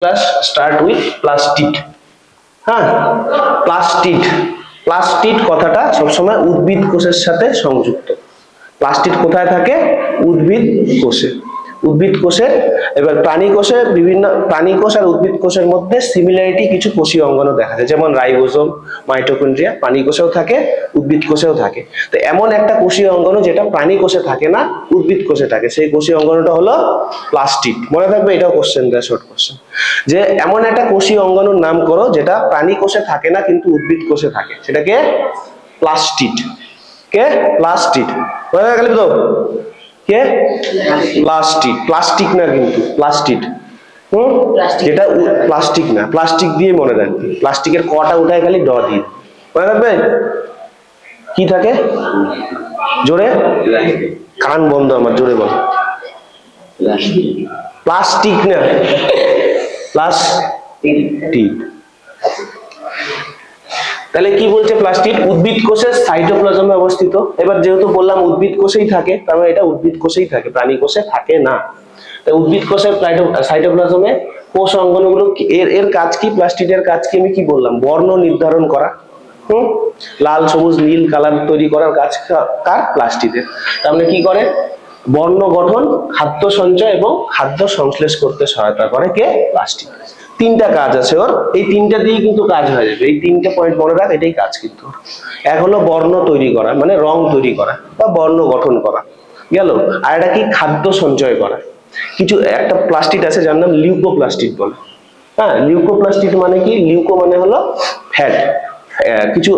Class start with plastid. হ্যাঁ, plastid, plastid কথাটা সবসময় উদ্ভিদ কোষের সাথে সংযুক্ত। প্লাস্টিড কোথায় থাকে? উদ্ভিদ কোষে। উদ্ভিদ কোষের, এবার প্রাণী কোষে বিভিন্ন প্রাণী কোষ আর উদ্ভিদ কোষের মধ্যে সিমিলারিটি কিছু কোষীয় অঙ্গনও দেখা যায়, যেমন রাইবোজোম, মাইটোকন্ড্রিয়া প্রাণী কোষেও থাকে, উদ্ভিদ কোষেও থাকে। তো এমন একটা কোষীয় অঙ্গন যেটা প্রাণী কোষে থাকে না, উদ্ভিদ কোষে থাকে, সেই কোষীয় অঙ্গনটা হলো প্লাস্টিড। মনে থাকবে, এটাও কোশ্চেন দেয়, শর্ট কোশ্চেন, যে এমন একটা কোষীয় অঙ্গনের নাম করো যেটা প্রাণী কোষে থাকে না কিন্তু উদ্ভিদ কোষে থাকে, সেটাকে প্লাস্টিড। কে? প্লাস্টিড। মনে রাখলি তো? কে? প্লাস্টিক। প্লাস্টিক না কিন্তু, প্লাস্টিড। যেটা প্লাস্টিক না, প্লাস্টিক দিয়ে মনে রাখবে, প্লাস্টিকের কটা উঠায় খালি ড দিয়ে মনে রাখবে। কি থাকে? জোরে, কান বন্ধ আমার, জোরে বল। প্লাস্টিক না, প্লাস্টিক। তাহলে কি বলছে? প্লাস্টিড উদ্ভিদ কোষের সাইটোপ্লাজমে অবস্থিত। এবার যেহেতু বললাম উদ্ভিদ কোষেই থাকে, তার মানে এটা উদ্ভিদ কোষেই থাকে, প্রাণী কোষে থাকে না। তাই উদ্ভিদ কোষের সাইটোপ্লাজমে কোষ অঙ্গনগুলো, এর কাজ কি? প্লাস্টিডের কাজ কি? আমি কি বললাম? বর্ণ নির্ধারণ করা। লাল, সবুজ, নীল কালার তৈরি করার কাজ কার? প্লাস্টিডের। তার মানে কি করে? বর্ণ গঠন, খাদ্য সঞ্চয় এবং খাদ্য সংশ্লেষ করতে সহায়তা করে কে? প্লাস্টিড। তিনটা কাজ আছে ওর, এই তিনটা দিয়ে কিন্তু কাজ হয়ে যাবে। এই তিনটা পয়েন্ট মনে রাখ, এটাই কাজ কিন্তু। এক হলো বর্ণ তৈরি করা, মানে রং তৈরি করা বা বর্ণ গঠন করা গেল। আর এটা কি? খাদ্য সঞ্চয় করা। কিছু একটা প্লাস্টিড আছে যার নাম লিউকোপ্লাস্টিড বলে। হ্যাঁ, লিউকোপ্লাস্টিড মানে কি? লিউকো মানে হলো ফ্যাট। কিছু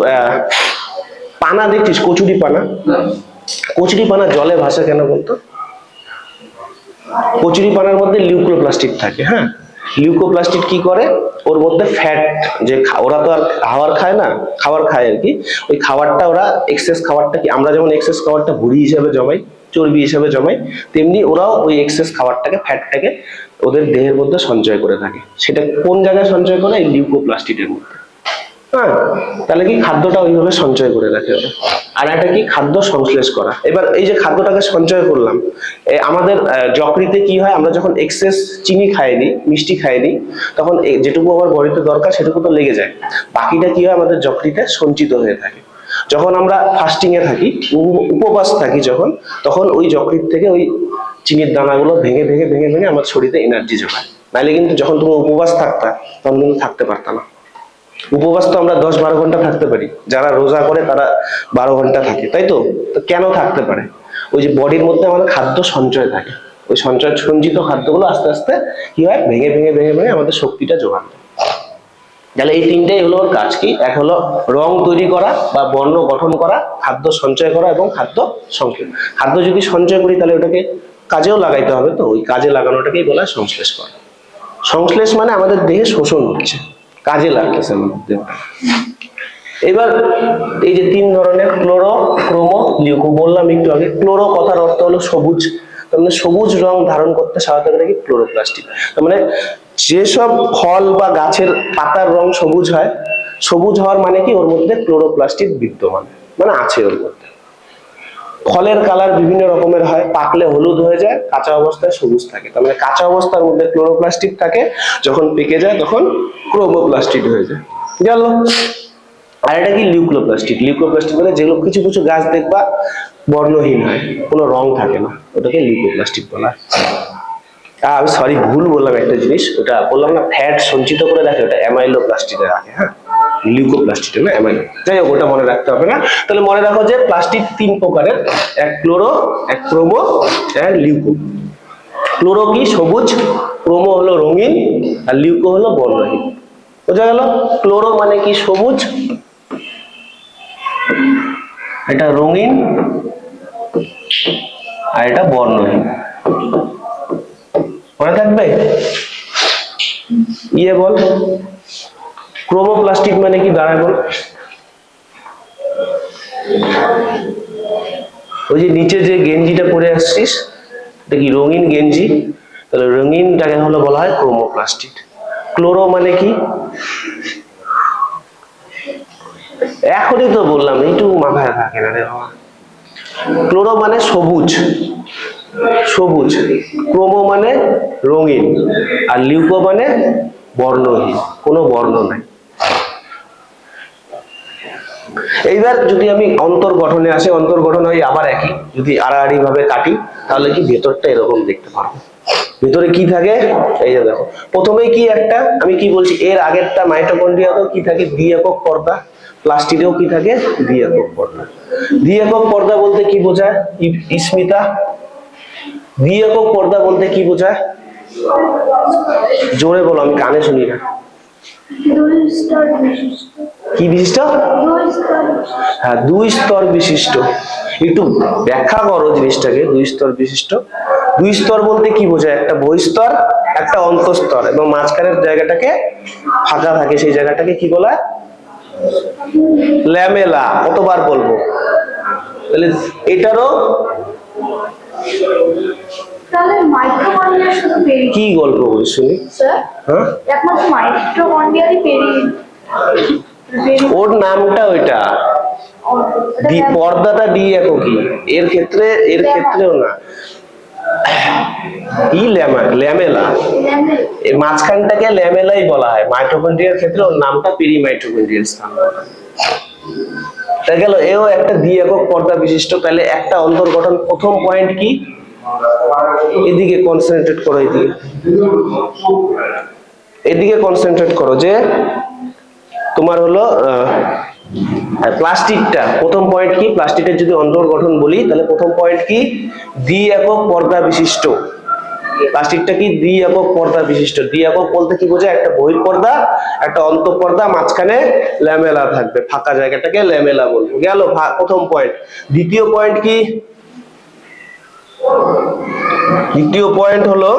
পানা দেখছিস, কচুরি পানা, কচুরি পানা জলে ভাসে কেন বলতো? কচুরি পানার মধ্যে লিউকোপ্লাস্টিড থাকে। হ্যাঁ, লিউকোপ্লাস্টিড কি করে? ওর মধ্যে ফ্যাট, যে ওরা তো আর খাবার খায় না, খাবার খায় আর কি, ওই খাবারটা ওরা এক্সেস খাবারটা, কি আমরা যেমন এক্সেস খাবারটা ভুঁড়ি হিসাবে জমাই, চর্বি হিসাবে জমাই, তেমনি ওরাও ওই এক্সেস খাবারটাকে, ফ্যাটটাকে ওদের দেহের মধ্যে সঞ্চয় করে থাকে। সেটা কোন জায়গায় সঞ্চয় করে? এই লিউকোপ্লাস্টিডের মধ্যে। হ্যাঁ, তাহলে কি খাদ্যটা ওইভাবে সঞ্চয় করে রাখে ওরা। আর এটা কি? খাদ্য সংশ্লেষ করা। এবার এই যে খাদ্যটাকে সঞ্চয় করলাম, আমাদের যকৃতে কি হয়? আমরা যখন এক্সেস চিনি খাই দিই, মিষ্টি খাই দিই, তখন যেটুকু আমার বডিতে দরকার সেটুকু তো লেগে যায়, বাকিটা কি হয়? আমাদের যকৃতে সঞ্চিত হয়ে থাকে। যখন আমরা ফাস্টিং এ থাকি, উপবাস থাকি যখন, তখন ওই যকৃত থেকে ওই চিনির দানাগুলো ভেঙে ভেঙে ভেঙে ভেঙে আমার শরীরে এনার্জি যোগায়। নাহলে কিন্তু যখন তুমি উপবাস থাকতা, তখন কিন্তু থাকতে পারতা না। উপবাস তো আমরা 10-12 ঘন্টা থাকতে পারি, যারা রোজা করে তারা 12 ঘন্টা থাকে, তাই তো? কেন থাকতে পারে? ওই যে বডির মধ্যে আমাদের খাদ্য সঞ্চয় থাকে, ওই সঞ্চিত খাদ্যগুলো আস্তে আস্তে কি হয়? ভেঙে ভেঙে ভেঙে ভেঙে আমাদের শক্তিটা যোগান দেয়। তাহলে এই তিনটাই হলো ওর কাজ। কি? এক হলো রং তৈরি করা বা বর্ণ গঠন করা, খাদ্য সঞ্চয় করা এবং খাদ্য সংশ্লেষ। খাদ্য যদি সঞ্চয় করি তাহলে ওটাকে কাজেও লাগাইতে হবে, তো ওই কাজে লাগানোটাকেই বলা হয় সংশ্লেষ করা। সংশ্লেষ মানে আমাদের দেহে শোষণ হচ্ছে, কাজে লাগতেছে আমাদের দেহটা। এবার এই যে তিন ধরনের ক্লোরো, ক্রোমো, লিউকো বললাম একটু আগে। ক্লোরো কথার অর্থ হলো সবুজ, তার মানে সবুজ রং ধারণ করতে সহায়তা করে কি? ক্লোরোপ্লাস্টিড। তার মানে যেসব ফল বা গাছের পাতার রং সবুজ হয়, সবুজ হওয়ার মানে কি? ওর মধ্যে ক্লোরোপ্লাস্টিড বিদ্যমান, মানে আছে ওর মধ্যে। ফলের কালার বিভিন্ন রকমের হয়, পাকলে হলুদ হয়ে যায়, কাঁচা অবস্থায় সবুজ থাকে। তার মানে কাঁচা অবস্থার মধ্যে ক্লোরোপ্লাস্টিড থাকে, যখন পেকে যায় তখন ক্রোমোপ্লাস্টিড হয়ে যায়। গেল। আর এটা কি? লিউকোপ্লাস্টিড। লিউকোপ্লাস্টিড মানে যেগুলো কিছু কিছু গাছ দেখবা বর্ণহীন হয়, কোনো রং থাকে না, ওটাকে লিউকোপ্লাস্টিড বলা হয়। আমি সরি, ভুল বললাম একটা জিনিস, ওটা বললাম না ফ্যাট সঞ্চিত করে রাখে, ওটা অ্যামাইলোপ্লাস্টিডে রাখে। হ্যাঁ, লিউকোপ্লাস্টিড না অ্যামাইলো। যাই হোক, ওটা মনে রাখতে হবে না। তাহলে মনে রাখো যে প্লাস্টিড তিন প্রকারের, এক ক্লোরো, এক ক্রোমো, এক লিউকো। ক্লোরো কি? সবুজ, ক্রোমো হলো রঙিন, আর লিউকো হলো বর্ণহীন। বোঝা গেল? ক্লোরো মানে কি? সবুজ, এটা রঙিন, আর এটা বর্ণহীন। মনে থাকবে? ইয়ে বল, ক্রোমোপ্লাস্টিড মানে কি দাঁড়ায় বল? ওই যে নিচে যে গেঞ্জিটা পরে আসছিস, এটা কি রঙিন গেঞ্জি? তাহলে রঙিনটাকে হলো বলা হয় ক্রোমোপ্লাস্টিড। ক্লোরো মানে কি? এখনই তো বললাম, একটু মাথায় থাকে না রে বাবা। ক্লোরো মানে সবুজ, সবুজ, ক্রোমো মানে রঙিন, আর লিউকো মানে বর্ণহীন, কোনো বর্ণ নাই। এইবার যদি আমি অন্তর্গঠনে আসি, অন্তর্গঠন হয় আবার একই, যদি আড়াআড়ি ভাবে কাটি তাহলে কি ভেতরটা এরকম দেখতে পারবো। ভেতরে কি থাকে, এই যে দেখো প্রথমেই কি একটা, আমি কি বলছি এর আগেরটা মাইটোকন্ড্রিয়াতেও কি থাকে, দ্বি-একক পর্দা, প্লাস্টিডেও কি থাকে, দ্বি-একক পর্দা। দ্বি-একক পর্দা বলতে কি বোঝায় স্মিতা? দ্বি-একক পর্দা বলতে কি বোঝায়, জোরে বলো, আমি কানে শুনি না। কি বিশিষ্ট? হ্যাঁ, 2 স্তর বিশিষ্ট। একটু ব্যাখ্যা করো জিনিসটাকে। 2 স্তর বিশিষ্ট, 2 স্তর বলতে কি বোঝায়, একটা বহিঃস্তর একটা অন্তঃস্তর, এবং মাঝখানের জায়গাটাকে ফাঁকা থাকে, সেই জায়গাটাকে কি বলা, ল্যামেলা। কতবার বলবো? তাহলে এটারও তাহলে মাইটোকন্ড্রিয়া শুধু পেরি, কি গল্প বলি শুনি স্যার? হ্যাঁ, একমাত্র মাইটোকন্ড্রিয়ারই পেরি, ওর নামটা ওইটা, পর্দাটা ডি এককই, এর ক্ষেত্রেও না, ই ল্যামেলা, এই মাঝখানটাকে ল্যামেলাই বলা হয়। মাইটোকন্ড্রিয়ার ক্ষেত্রে ওর নামটা পেরিমাইটোকন্ড্রিয়াল স্থান। তাই গেল, এও একটা দ্বি-একক পর্দা বিশিষ্ট। তাহলে একটা অন্তর্গঠন, প্রথম পয়েন্ট কি, এদিকে কনসেন্ট্রেট করো, এদিকে কনসেন্ট্রেট করো, যে তোমার হলো প্লাস্টিকটা, প্রথম পয়েন্ট কি, প্লাস্টিকের যদি অন্তর্গঠন বলি তাহলে প্রথম পয়েন্ট কি, দ্বি-একক পর্দা বিশিষ্ট। প্লাস্টিকটা কি, দ্বি-একক পর্দা বিশিষ্ট। দ্বি-একক বলতে কি বোঝায়, একটা বহিঃপর্দা একটা অন্তঃপর্দা, মাঝখানে ল্যামেলা থাকবে, ফাঁকা জায়গাটাকে ল্যামেলা বলবো। গেল প্রথম পয়েন্ট। দ্বিতীয় পয়েন্ট কি, দ্বিতীয় পয়েন্ট হলো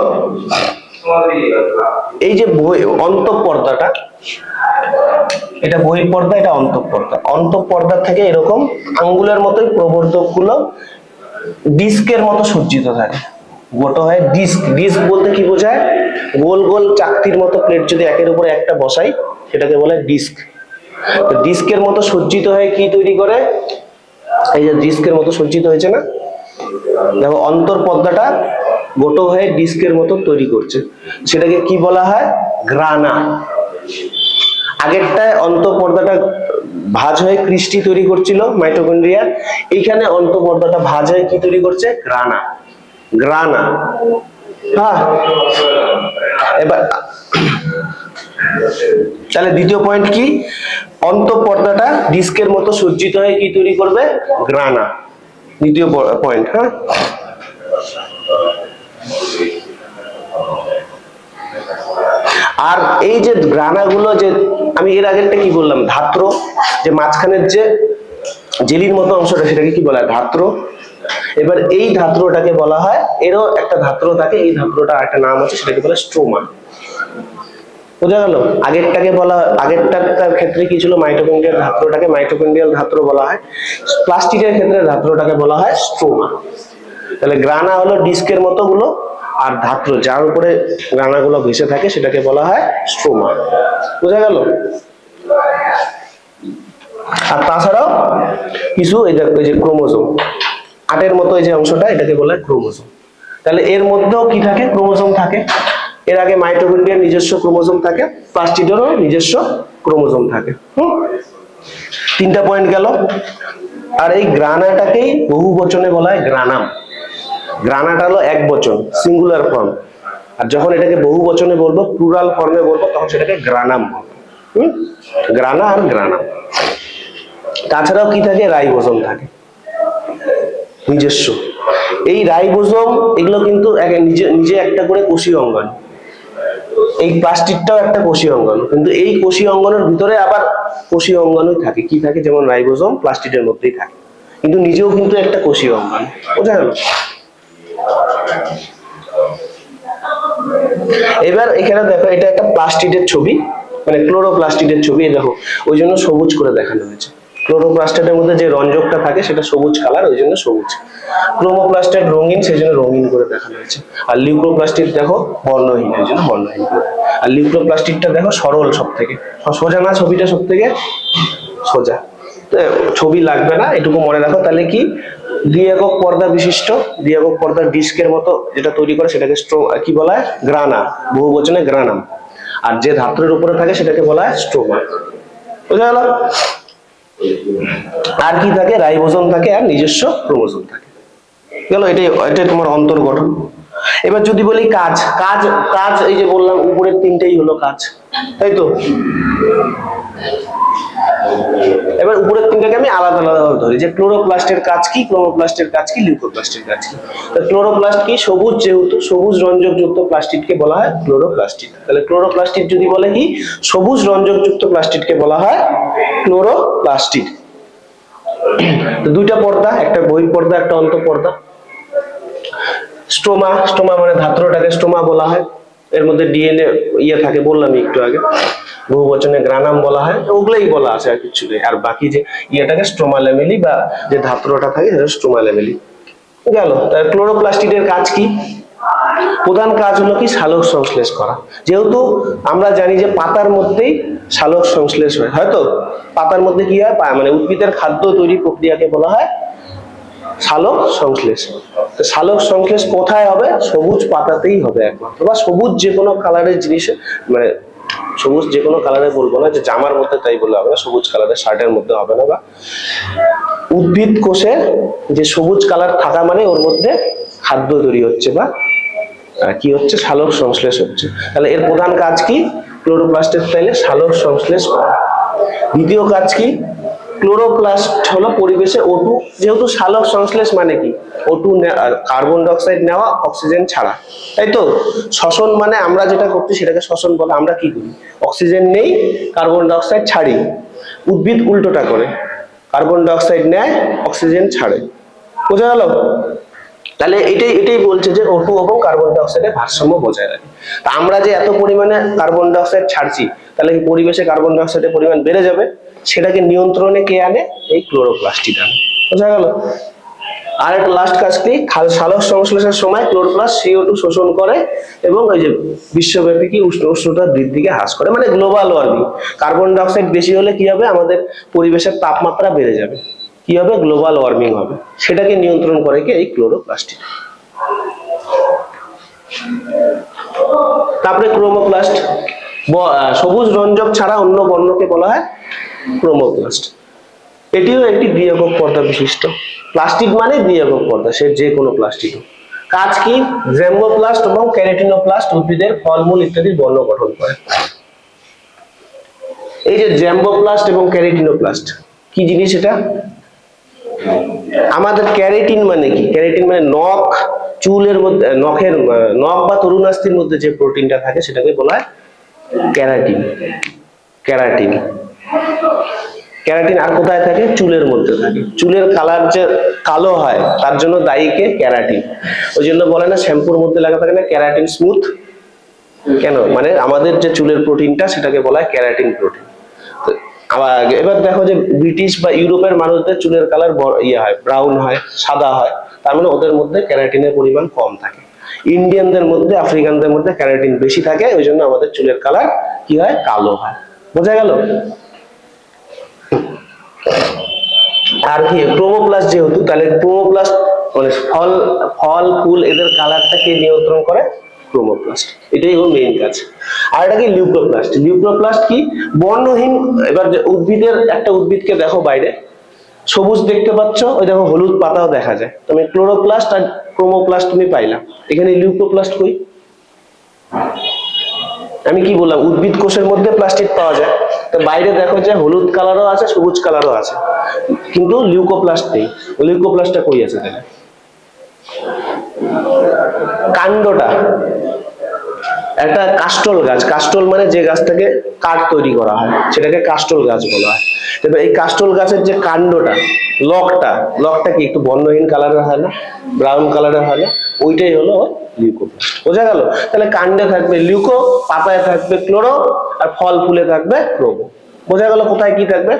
এই যে অন্তঃপর্দাটা, এটা বহিঃপর্দা এটা অন্তঃপর্দা। অন্তঃপর্দা থেকে এরকম আঙ্গুলের মতোই প্রবর্ধক গুলো ডিস্কের মতো সজ্জিত থাকে, গোটো হয় ডিস্ক। ডিস্ক বলতে কি বোঝায়, গোল গোল চাকতির মতো প্লেট যদি একের উপরে একটা বসাই সেটাকে বলে ডিস্ক। তো ডিস্কের মতো সজ্জিত হয়ে কি তৈরি করে, এই যে ডিস্কের মতো সজ্জিত হয়েছে না, দেখো অন্তর্পর্দাটা গোটো হয়ে ডিস্কের মতো তৈরি করছে, সেটাকে কি বলা হয়, গ্রানা। আগেরটায় অন্তঃপর্দাটা ভাঁজ হয়ে ক্রিস্টি তৈরি করছিল মাইটোকন্ড্রিয়া, এইখানে অন্তঃপর্দাটা ভাঁজ হয়ে কি তৈরি করছে, গ্রানা। গ্রানা। হ্যাঁ, এবার তাহলে দ্বিতীয় পয়েন্ট কি, অন্তঃপর্দাটা ডিস্কের মতো সজ্জিত হয়ে কি তৈরি করবে, গ্রানা। দ্বিতীয় পয়েন্ট। হ্যাঁ, আর এই যে গ্রানাগুলো, যে আমি এর আগেরটা কি বললাম, ধাত্র, যে মাঝখানের যে জেলির মতো অংশটা সেটাকে কি বলা হয়, ধাত্র। এবার এই ধাত্রটাকে বলা হয়, এরও একটা ধাত্র থাকে, এই ধাত্রটার একটা নাম আছে, সেটাকে বলে স্ট্রোমা। বোঝা গেল? আগেরটাকে বলা, আগেরটার ক্ষেত্রে কি ছিল, মাইটোকন্ড্রিয়াল ধাত্রটাকে মাইটোকন্ড্রিয়াল ধাত্র বলা হয়, প্লাস্টিকের ক্ষেত্রে ধাত্রটাকে বলা হয় স্ট্রোমা। তাহলে গ্রানা হলো ডিস্কের মতো গুলো, আর ধাত্র যার উপরে গ্রানাগুলো ভেসে থাকে সেটাকে বলা হয় স্ট্রোমা। বোঝা গেল? আর তাছাড়াও কিছু এই যে ক্রোমোজোম, আটের মতো এই যে অংশটা, এটাকে বলা হয় ক্রোমোজোম। তাহলে এর মধ্যেও কি থাকে, ক্রোমোজোম থাকে। এর আগে মাইটোকন্ড্রিয়ার নিজস্ব ক্রোমোজোম থাকে, প্লাস্টিডেরও নিজস্ব ক্রোমোজোম থাকে। তিনটা পয়েন্ট গেল। আর এই গ্রানাটাকেই বহু বচনে বলা হয় গ্রানাম। গ্রানাটা হলো এক বচন, সিঙ্গুলার ফর্ম, আর যখন এটাকে বহু বচনে বলবো, প্লুরাল ফর্মে বলবো, তখন সেটাকে গ্রানাম বলবো। গ্রানা আর গ্রানাম। তাছাড়াও কি থাকে, রাইবোজোম থাকে নিজস্ব। এই রাইবোজোম এগুলো কিন্তু নিজে একটা করে কোষীয় অঙ্গাণু। এই প্লাস্টিকটাও একটা কোষীয় অঙ্গাণু, কিন্তু এই কোষীয় অঙ্গাণুর ভিতরে আবার কোষীয় অঙ্গাণুই থাকে। কি থাকে, যেমন রাইবোজোম প্লাস্টিডের মধ্যেই থাকে, কিন্তু নিজেও কিন্তু একটা কোষীয় অঙ্গাণু। বোঝা গেল? এবার এখানে দেখো, এটা একটা প্লাস্টিডের ছবি, মানে ক্লোরোপ্লাস্টিডের ছবি। দেখো, ওই জন্য সবুজ করে দেখানো হয়েছে। ক্লোরোপ্লাস্টের মধ্যে যে রঞ্জকটা থাকে সেটা সবুজ কালার, ওই জন্য সবুজ। ক্রোমোপ্লাস্টের রঙিন, সেই জন্য রঙিন করে দেখানো হয়েছে। আর লিউকোপ্লাস্টিড দেখো বর্ণহীন, ওই জন্য বর্ণহীন করে। আর লিউকোপ্লাস্টিডটা দেখো সরল, সব থেকে সোজা না, ছবিটা সব থেকে সোজা। ছবি লাগবে না, এটুকু মনে রাখো। তাহলে কি, দ্বি-একক পর্দা বিশিষ্ট, দ্বি-একক পর্দার ডিস্কের মতো যেটা তৈরি করে সেটাকে কি বলা হয়, গ্রানা, বহু বচনে গ্রানাম। আর যে ধাত্রের উপরে থাকে সেটাকে বলা হয় স্ট্রোমা। বুঝা গেল? আর কি থাকে? রাইবোজোম থাকে আর নিজস্ব ক্রোমোজোম থাকে। গেল? এটাই তোমার অন্তর্গঠন। এবার যদি বলি কাজ, কাজ কাজ এই যে বললাম উপরের তিনটেই হলো কাজ, তাই তো? এবার উপরের তিনটাকে আমি আলাদা আলাদা ভাবে ধরি, যে ক্লোরোপ্লাস্টের কাজ কি, ক্লোরোপ্লাস্টের কাজ কি, লিউকোপ্লাস্টের কাজ কি। ক্লোরোপ্লাস্ট কি? সবুজ, যেহেতু সবুজ রঞ্জকযুক্ত প্লাস্টিডকে বলা হয় ক্লোরোপ্লাস্টিড। তাহলে ক্লোরোপ্লাস্টিড যদি বলে কি? সবুজ রঞ্জকযুক্ত প্লাস্টিডকে বলা হয় ক্লোরোপ্লাস্টিড। দুইটা পর্দা, একটা বহিঃপর্দা একটা অন্তঃপর্দা। স্ট্রোমা, স্ট্রোমা মানে ধাত্রটাকে স্ট্রোমা বলা হয়। এর মধ্যে ডিএনএ ইয়ে থাকে, বললাম একটু আগে, বহু বচনে গ্রানাম বলা হয়, ওগুলাই বলা আছে, আর কিছু নেই। আর বাকি যে ইয়েটাকে স্ট্রোমা ল্যামেলি বা যে ধাত্রটা থাকে সেটা স্ট্রোমা ল্যামেলি। গেল? তাহলে ক্লোরোপ্লাস্টিডের কাজ কি? প্রধান কাজ হলো কি? সালোক সংশ্লেষ করা। যেহেতু আমরা জানি যে পাতার মধ্যেই সালোক সংশ্লেষ হয়, হয়তো পাতার মধ্যে কি হয়, মানে উদ্ভিদের খাদ্য তৈরি প্রক্রিয়াকে বলা হয় সালোক সংশ্লেষ। সালোক সংশ্লেষ কোথায় হবে? সবুজ পাতাতেই হবে একমাত্র, বা সবুজ যে কোনো কালারের জিনিসে, মানে সবুজ যে কোনো কালারে বলবো না, যে জামার মধ্যে তাই বলে হবে না, সবুজ কালারের শার্টের মধ্যে হবে না, বা উদ্ভিদ কোষে যে সবুজ কালার থাকা মানে ওর মধ্যে খাদ্য তৈরি হচ্ছে বা কি হচ্ছে? সালোক সংশ্লেষ হচ্ছে। তাহলে এর প্রধান কাজ কি? ক্লোরোপ্লাস্টের তাইলে সালোক সংশ্লেষ করা। দ্বিতীয় কাজ কি? ক্লোরোপ্লাস্ট হলো পরিবেশে O2, যেহেতু সালোক সংশ্লেষ মানে কি? O2 কার্বন ডাই অক্সাইড নেওয়া, অক্সিজেন ছাড়া, তাই তো? শ্বসন মানে আমরা যেটা করছি সেটাকে শ্বসন বলে। আমরা কি করি? অক্সিজেন নেই, কার্বন ডাই অক্সাইড ছাড়ি। উদ্ভিদ উল্টোটা করে, কার্বন ডাই অক্সাইড নেয়, অক্সিজেন ছাড়ে। বোঝা গেল? তাহলে এটাই বলছে যে O2 এবং কার্বন ডাই অক্সাইডের ভারসাম্য বজায় রাখে। তা আমরা যে এত পরিমাণে কার্বন ডাই অক্সাইড ছাড়ছি, তাহলে এই পরিবেশে কার্বন ডাই অক্সাইডের পরিমাণ বেড়ে যাবে। সেটাকে নিয়ন্ত্রণে কে আনে? এই ক্লোরোপ্লাস্টিড আনে। বোঝা গেল? আর একটা লাস্ট কাজ কি? সালোক সংশ্লেষের সময় ক্লোরোপ্লাস্ট CO2 শোষণ করে এবং ওই যে বিশ্বব্যাপী কি উষ্ণতা বৃদ্ধিকে হ্রাস করে, মানে global warming. Carbon die oxide বেশি হলে কি হবে? আমাদের পরিবেশের তাপমাত্রা বেড়ে যাবে, কি হবে? গ্লোবাল ওয়ার্মিং হবে। সেটাকে নিয়ন্ত্রণ করে কি? এই ক্লোরোপ্লাস্ট। তারপরে ক্রোমোপ্লাস্ট, সবুজ রঞ্জক ছাড়া অন্য বর্ণকে বলা হয় ক্রোমোপ্লাস্ট। এটিও একটি দ্বি-একক পর্দা বিশিষ্ট প্লাস্টিড, মানে দ্বি-একক পর্দা, সে যে কোনো প্লাস্টিড। কাজ কি? জেম্বোপ্লাস্ট এবং ক্যারোটিনোপ্লাস্ট উদ্ভিদের ফলমূল ইত্যাদির বর্ণ গঠন করে। এই যে জেম্বোপ্লাস্ট এবং ক্যারোটিনোপ্লাস্ট কি জিনিস? এটা আমাদের ক্যারাটিন মানে কি? ক্যারাটিন মানে নখ, চুলের মধ্যে, নখের নখ বা তরুণাস্থির মধ্যে যে প্রোটিনটা থাকে সেটাকে বলা হয় ক্যারাটিন। ক্যারাটিন, ক্যারাটিন আর কোথায় থাকে? চুলের মধ্যে থাকে। চুলের কালার যে কালো হয় তার জন্য দায়ী কে? ক্যারাটিন। ওই জন্য বলে না শ্যাম্পুর মধ্যে লাগা থাকে না ক্যারাটিন স্মুথ? কেন? মানে আমাদের যে চুলের প্রোটিনটা সেটাকে বলা হয় ক্যারাটিন প্রোটিন। এবার দেখো যে ব্রিটিশ বা ইউরোপের মানুষদের চুলের কালার ইয়ে হয়, ব্রাউন হয়, সাদা হয়, তার মানে ওদের মধ্যে ক্যারাটিনের পরিমাণ কম থাকে। ইন্ডিয়ানদের মধ্যে, আফ্রিকানদের মধ্যে ক্যারাটিন বেশি থাকে, ওই জন্য আমাদের চুলের কালার কি হয়? কালো হয়। বোঝা গেল? আর কি? ক্রোমোপ্লাস্ট যেহেতু, তাহলে ক্রোমোপ্লাস্ট মানে ফল ফুল এদের কালারটাকে নিয়ন্ত্রণ করে ক্রোমোপ্লাস্ট। এটাই ওর মেইন কাজ। আর এটা কি? লিউকোপ্লাস্ট। লিউকোপ্লাস্ট কি? বর্ণহীন। এবার যে উদ্ভিদের, একটা উদ্ভিদকে দেখো বাইরে সবুজ দেখতে পাচ্ছ, ওই দেখো হলুদ পাতাও দেখা যায়। তুমি ক্লোরোপ্লাস্ট আর ক্রোমোপ্লাস্ট তুমি পাইলা, এখানে লিউকোপ্লাস্ট কই? আমি কি বললাম? উদ্ভিদ কোষের মধ্যে প্লাস্টিড পাওয়া যায়, তো বাইরে দেখো যে হলুদ কালারও আছে, সবুজ কালারও আছে, কিন্তু লিউকোপ্লাস্ট নেই। লিউকোপ্লাস্টটা কই আছে তাহলে? কাণ্ডটা, একটা কাস্টল গাছ, কাস্টল মানে যে গাছ থেকে কাঠ তৈরি করা হয় সেটাকে কাস্টল গাছ বলা হয়। তবে এই কাস্টল গাছের যে কাণ্ডটা, লকটা কি একটু বর্ণহীন কালারের হয় না, ব্রাউন কালারের হয় না? ওইটাই হলো লিউকোপ্লাস্ট। বোঝা গেল? তাহলে কাণ্ডে থাকবে লিউকো, পাতায় থাকবে ক্লোরো, আর ফল ফুলে থাকবে ক্রোমো। বোঝা গেল কোথায় কি থাকবে?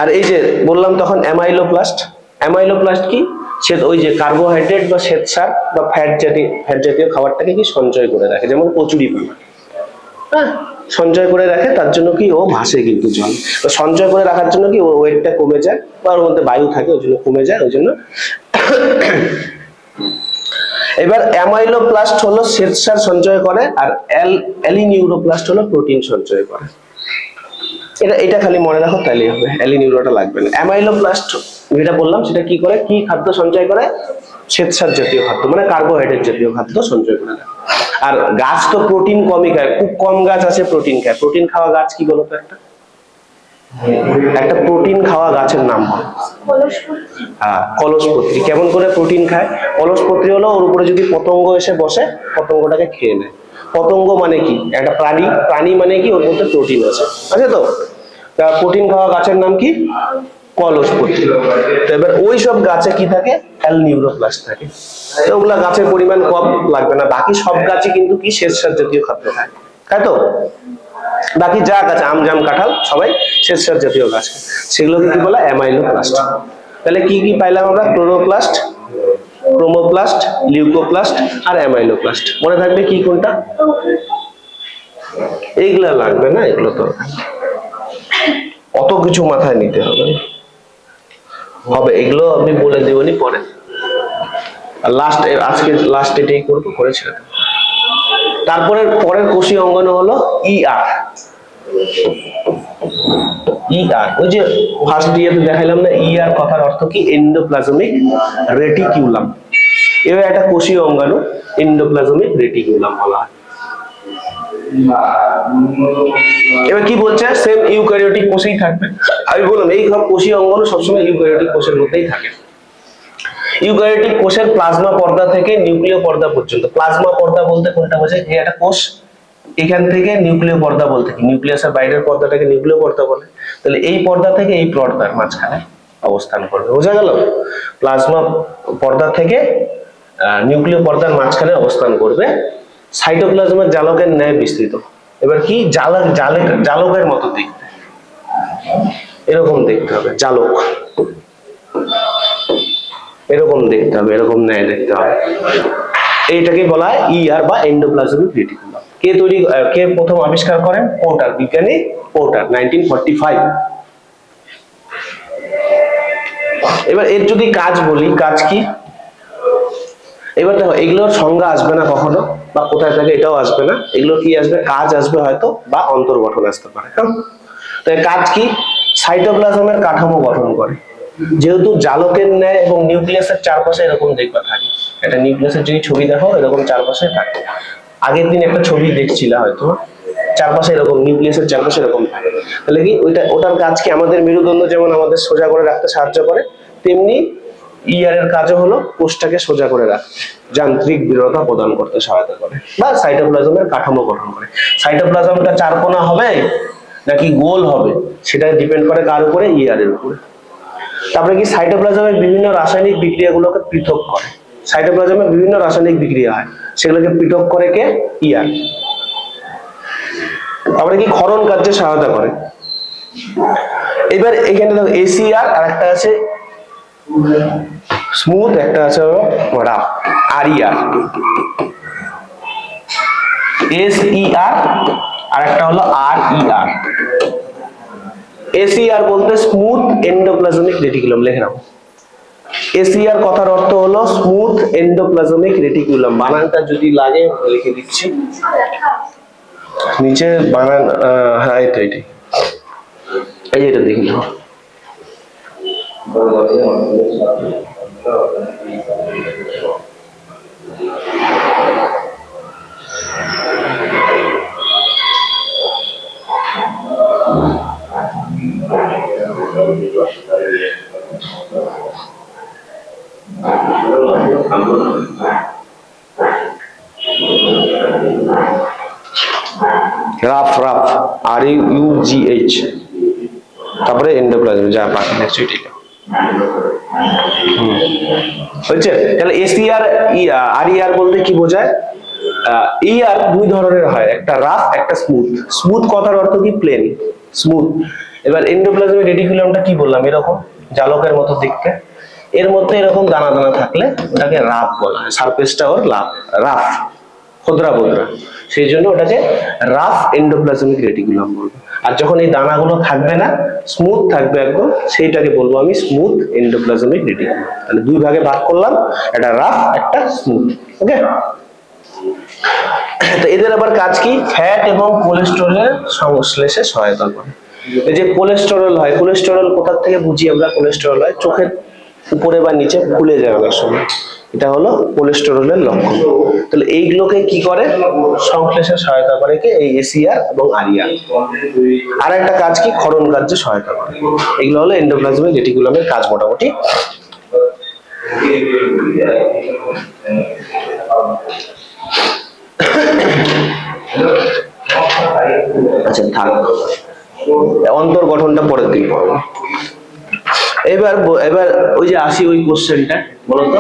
আর এই যে বললাম তখন অ্যামাইলোপ্লাস্ট। অ্যামাইলোপ্লাস্ট কি? সে ওই যে কার্বোহাইড্রেট বা শ্বেতসার বা ফ্যাট জাতীয় খাবারটাকে কি সঞ্চয় করে রাখে, যেমন কচুরিপানা, হ্যাঁ, সঞ্চয় করে রাখে। তার জন্য কি ও ভাসে কিন্তু জল, সঞ্চয় করে রাখার জন্য কি ওর ওয়েটটা কমে যায়, বা ওর মধ্যে বায়ু থাকে ওই জন্য কমে যায়, ওই জন্য। এবার অ্যামাইলোপ্লাস্ট হলো শ্বেতসার সঞ্চয় করে, আর অ্যালিনিউরোপ্লাস্ট হলো প্রোটিন সঞ্চয় করে। এটা খালি মনে রাখো, তাহলেই হবে, অ্যালিনিউরোটা লাগবে না। অ্যামাইলোপ্লাস্ট যেটা বললাম সেটা কি করে, কি খাদ্য সঞ্চয় করে, শ্বেতসার জাতীয় খাদ্য মানে কার্বোহাইড্রেট জাতীয় খাদ্য সঞ্চয় করে দেয়। আর গাছ তো প্রোটিন কমই খায়, খুব কম গাছ আছে প্রোটিন খায়। প্রোটিন খাওয়া গাছ কি বলতো, একটা প্রোটিন খাওয়া গাছের নাম হয়? হ্যাঁ, কলসপত্রী। কেমন করে প্রোটিন খায়? কলসপত্রী হলো ওর উপরে যদি পতঙ্গ এসে বসে, পতঙ্গটাকে খেয়ে নেয়। পতঙ্গ মানে কি, একটা প্রাণী, প্রাণী মানে কি ওর মধ্যে প্রোটিন আছে, আছে তো। প্রোটিন খাওয়া গাছের নাম কি? কলসপত্রী। তো এবার ওই সব গাছে কি থাকে, অ্যালিনিউরোপ্লাস্ট থাকে। ওগুলা গাছের পরিমাণ কম, লাগবে না। বাকি সব গাছই কিন্তু কি শ্বেতসার জাতীয় খাদ্য খায়, তাই তো। বাকি যা গাছ, আম জাম কাঁঠাল সবাই শ্বেতসার জাতীয় গাছ, সেগুলোকে কি বলে, অ্যামাইলোপ্লাস্ট। তাহলে কি কি পাইলাম আমরা? ক্লোরোপ্লাস্ট, ক্রোমোপ্লাস্ট, লিউকোপ্লাস্ট আর অ্যামাইলোপ্লাস্ট। মনে থাকবে কি কোনটা? এইগুলা লাগবে না, এগুলো তো অত কিছু মাথায় নিতে হবে হবে এগুলো আমি বলে দেবনি পরে। আর লাস্ট, আজকে লাস্ট এটাই করবো, করেছিল। তারপরে পরের কোষীয় অঙ্গাণু হলো ইআর। ইআর ওই যে ফার্স্ট ইয়ারে দেখাইলাম না, ইআর কথার অর্থ কি, এন্ডোপ্লাজমিক রেটিকিউলাম। এবার একটা কোষীয় অঙ্গাণু এন্ডোপ্লাজমিক রেটিকিউলাম বলা হয়। এবার কি বলছে, সেম ইউক্যারিওটিক কোষেই থাকবে। আমি বললাম এই সব কোষীয় অঙ্গাণু সবসময় ইউক্যারিওটিক কোষের মধ্যেই থাকে। ইউক্যারিওটিক কোষের প্লাজমা পর্দা থেকে নিউক্লিয় পর্দা পর্যন্ত। প্লাজমা পর্দা বলতে কোনটা বোঝায়, এই একটা কোষ, এখান থেকে নিউক্লিয় পর্দা বলতে কি, নিউক্লিয়াসের বাইরের পর্দাটাকে নিউক্লিয় পর্দা বলে। তাহলে এই পর্দা থেকে এই পর্দার মাঝখানে অবস্থান করবে, বোঝা গেল? প্লাজমা পর্দা থেকে নিউক্লিয় পর্দার মাঝখানে অবস্থান করবে, সাইটোপ্লাজমের জালকের ন্যায় বিস্তৃত। এবার কি, জালকের মতো দেখতে, এরকম দেখতে হবে, জালক এরকম দেখতে হবে, এরকম ন্যায় দেখতে হবে। এইটাকে বলা হয় ইআর বা এন্ডোপ্লাজমিক রেটিকুলাম। কে প্রথম আবিষ্কার করেন? পোর্টার, বিজ্ঞানী পোর্টার, 1945। এবার এর যদি কাজ বলি, কাজ কি? এবার দেখো, এগুলোর সংজ্ঞা আসবে না কখনো, বা কোথায় থাকে এটাও আসবে না। এগুলো কি আসবে, কাজ আসবে হয়তো, বা অন্তর্গঠন আসতে পারে। হ্যাঁ, তো কাজ কি? সাইটোপ্লাজমের কাঠামো গঠন করে। যেহেতু জালকের ন্যায় এবং নিউক্লিয়াসের চারপাশে এরকম দেখবা থাকে, একটা নিউক্লিয়াসের যদি ছবি দেখো এরকম চারপাশে থাকে। আগের দিন একটা ছবি দেখছিলা হয়তো, চারপাশে এরকম, নিউক্লিয়াসের চারপাশে এরকম থাকে। তাহলে কি ওটার কাজ কি, আমাদের মেরুদণ্ড যেমন আমাদের সোজা করে রাখতে সাহায্য করে, তেমনি ইআর এর কাজও হলো কোষটাকে সোজা করে রাখতে, যান্ত্রিক দৃঢ়তা প্রদান করতে সহায়তা করে, বা সাইটোপ্লাজমের কাঠামো গঠন করে। সাইটোপ্লাজমটা চারকোনা হবে নাকি গোল হবে, সেটা ডিপেন্ড করে কার উপরে, ইআর এর উপরে। তারপরে কি, সাইটোপ্লাজমের বিভিন্ন রাসায়নিক বিক্রিয়াগুলোকে পৃথক করে। সাইটোপ্লাজমের বিভিন্ন রাসায়নিক বিক্রিয়া হয়, সেগুলোকে পৃথক করে কে, ইআর। তারপরে কি, ক্ষরণ কার্যে সহায়তা করে। এবার এখানে দেখো এসিআর, আর একটা আছে স্মুথ, একটা আছে রাফ, আরইআর। এসইআর আর একটা হলো আরইআর। এসইআর বলতে স্মুথ এন্ডোপ্লাজমিক রেটিকুলাম, লিখে নাও। এসইআর কথার অর্থ হলো স্মুথ এন্ডোপ্লাজমিক রেটিকুলাম। বানানটা যদি লাগে লিখে দিচ্ছি নিচে, বানান। হ্যাঁ, এটাই এই যে, এটা দেখে নাও। রাফ, RUGH, তারপরে এন্ডোপ্লাজম, যা বাকি দেখছো এটাই হচ্ছে। তাহলে এসইআর আরইআর বলতে কি বোঝায়? ইআর দুই ধরনের হয়, একটা রাফ, একটা স্মুথ। স্মুথ কথার অর্থ কি, প্লেন, স্মুথ। এবার এন্ডোপ্লাজমিক রেটিকুলামটা কি বললাম, এরকম জালকের মতো দেখতে, এর মধ্যে এরকম দানা দানা থাকলে ওটাকে রাফ বলা হয়, সারফেসটা ওর রাফ। খোদরা বোদরা, সেই জন্য ওটাকে রাফ এন্ডোপ্লাজমিক রেটিকুলাম বলবো। আর যখন এই দানাগুলো থাকবে না, স্মুথ থাকবে একদম, সেইটাকে বলবো আমি স্মুথ এন্ডোপ্লাজমিক রেটিকুলাম। তাহলে দুই ভাগে ভাগ করলাম, একটা রাফ একটা স্মুথ। ওকে, তো এদের আবার কাজ কি? ফ্যাট এবং কোলেস্টেরলের সংশ্লেষে সহায়তা করে। এই যে কোলেস্টেরল হয়, কোলেস্টেরল কোথা থেকে বুঝি আমরা? কোলেস্টেরল হয় চোখের উপরে বা নিচে ফুলে যায় অনেক সময়, এটা হলো কোলেস্টেরলের লক্ষণ। তাহলে এইগুলোকে কি করে? সংশ্লেষে সহায়তা করে কি? এই এসিআর এবং আরইআর। আর একটা কাজ কি? ক্ষরণ কার্যে সহায়তা করে। এগুলো হলো এন্ডোপ্লাজমিক রেটিকুলামের কাজ মোটামুটি। আচ্ছা থাক, অন্তর গঠনটা পরের দিন পড়বো। এবার এবার ওই যে আসি ওই কোশ্চেনটা, বলতো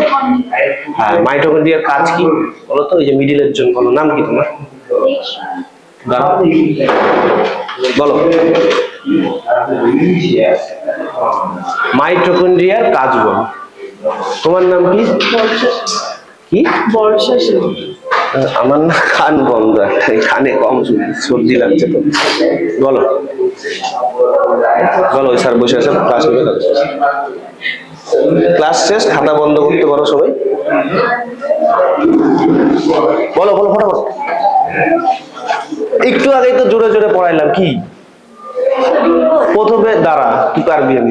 হ্যাঁ মাইটোকন্ড্রিয়ার কাজ কি বলতো? ওই যে মিডিলের জন্য বলো, নাম কি তোমার? দাঁড়াও, বলো মাইটোকন্ড্রিয়ার কাজ বলো। তোমার নাম কি? কি? বর্ষা সেন। আমার না কান বন্ধ, কানে কম সর্দি লাগছে তো। বলো বলো, ওই স্যার বসে আছে, ক্লাস নেবে। ক্লাস শেষ, খাতা বন্ধ করতে পারো সবাই। বলো বলো ফটাফট। একটু আগেই তো জোরে জোরে পড়াইলাম। কি প্রথমে? দাঁড়া, কি পারবি আমি?